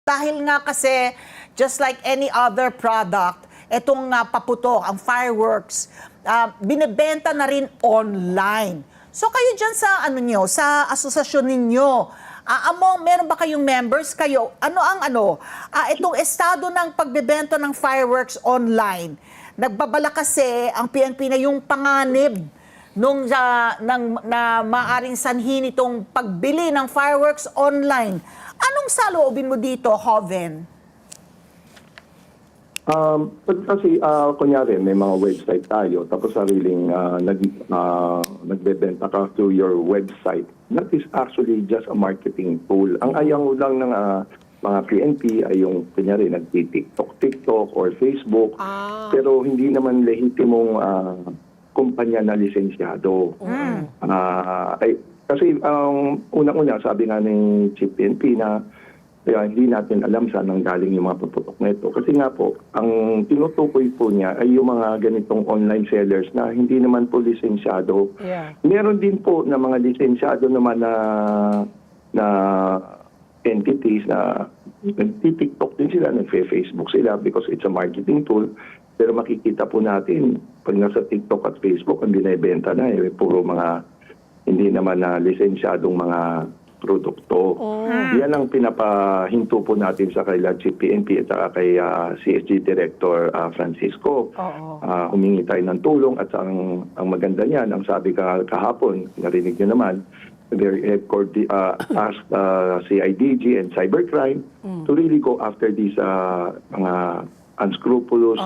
Dahil nga kasi, just like any other product, itong paputok, ang fireworks, binibenta na rin online. So kayo dyan sa, sa asosasyon ninyo, meron ba kayong members kayo? Itong estado ng pagbebenta ng fireworks online, nagbabala kasi ang PNP na yung panganib na maaring sanhi nitong pagbili ng fireworks online. Anong saloobin mo dito, Hoven? Kasi, kunyari, may mga website tayo, tapos sariling nagbebenta ka through your website. That is actually just a marketing tool. Ang ayaw lang ng mga PNP ay yung, kunyari, nagti-TikTok or Facebook, pero hindi naman lehitimong kumpanya na lisensyado. Kasi unang-una, sabi nga ng Chief PNP na hindi natin alam saan ang galing yung mga paputok nito. Kasi nga po, ang tinutukoy po niya ay yung mga ganitong online sellers na hindi naman po lisensyado. Yeah. Meron din po na mga lisensyado naman na entities na nagti-TikTok din sila, nag-Facebook sila because it's a marketing tool. Pero makikita po natin, pag nasa TikTok at Facebook, ang binibenta na puro mga hindi naman na lisensyadong mga produkto. Yan ang pinapahinto po natin sa kay Chief PNP at kay CSG Director Francisco. Humingi tayo ng tulong at ang maganda niyan, ang sabi kahapon, narinig niyo naman, they asked CIDG and cybercrime to really go after these mga unscrupulous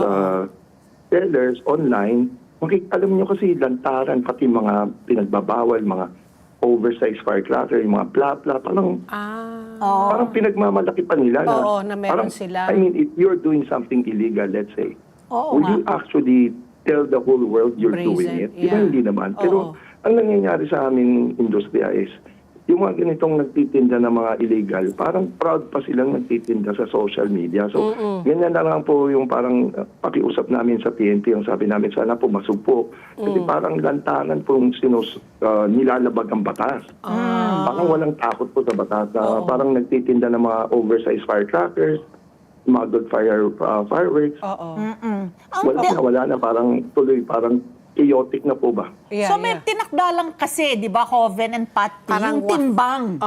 sellers online. Alam niyo kasi lantaran, pati mga pinagbabawal, mga oversized firecracker, yung mga bla-bla, parang pinagmamalaki pa nila. Na meron sila. I mean, if you're doing something illegal, let's say, would you actually tell the whole world you're doing it? Yeah. Hindi naman. Pero ang nangyayari sa aming industriya is, yung mga ganitong nagtitinda ng mga illegal, parang proud pa silang nagtitinda sa social media. So, ganyan na lang po yung parang pakiusap namin sa PNP. Yung sabi namin, sana po masugpo. Kasi parang lantanan po yung nilalabag ang batas. Parang walang takot po sa batas. Parang nagtitinda ng mga oversized firecrackers, smuggled fireworks. Wala na, parang tuloy, parang chaotic na po ba? So may tinakdalang kasi, di ba, Hoven and Patty, Parang yung timbang.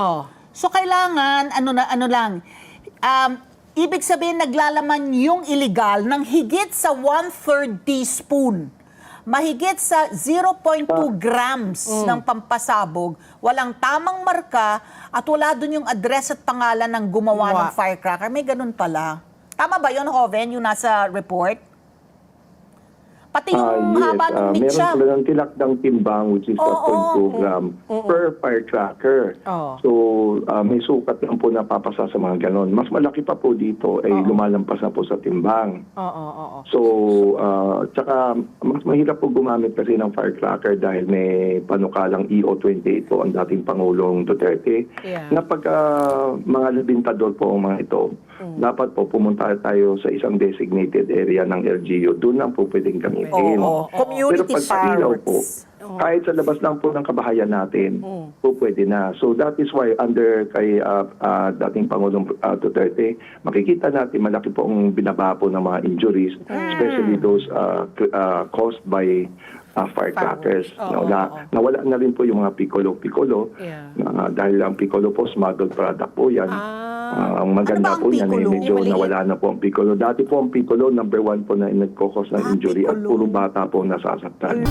So kailangan, ibig sabihin naglalaman yung illegal ng higit sa 1/3 teaspoon. Mahigit sa 0.2 grams ng pampasabog, walang tamang marka, at wala dun yung address at pangalan ng gumawa ng firecracker. May ganun pala. Tama ba yun, Hoven, yung nasa report? Pati yung haba ng mitsa. Meron silang tilakdang timbang which is 0.2 gram per firecracker. So, may sukat lang po napapasa sa mga ganon. Mas malaki pa po dito ay lumalampas na po sa timbang. So, tsaka mas mahirap po gumamit kasi ng firecracker dahil may panukalang EO-28 po ang dating Pangulong Duterte. Na pagka mga labintador po ang mga ito, dapat po pumunta tayo sa isang designated area ng LGU. Doon lang po pwedeng gamitin. Community pero pag ilaw po, kahit sa labas lang po ng kabahayan natin, po pwede na. So that is why under kay dating Pangulong Duterte, makikita natin malaki po ang binaba po ng mga injuries, especially those caused by firecrackers. Nawala na rin po yung mga piccolo. Dahil ang piccolo po, smuggled product po yan. Ang maganda po niyan medyo nawala na po ang piccolo. Dati po ang piccolo, number 1 po na nagkokos ng injury at puro bata po nasasaktan.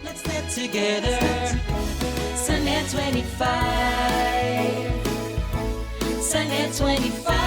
Let's get together. Sunnet 25. Sunnet 25.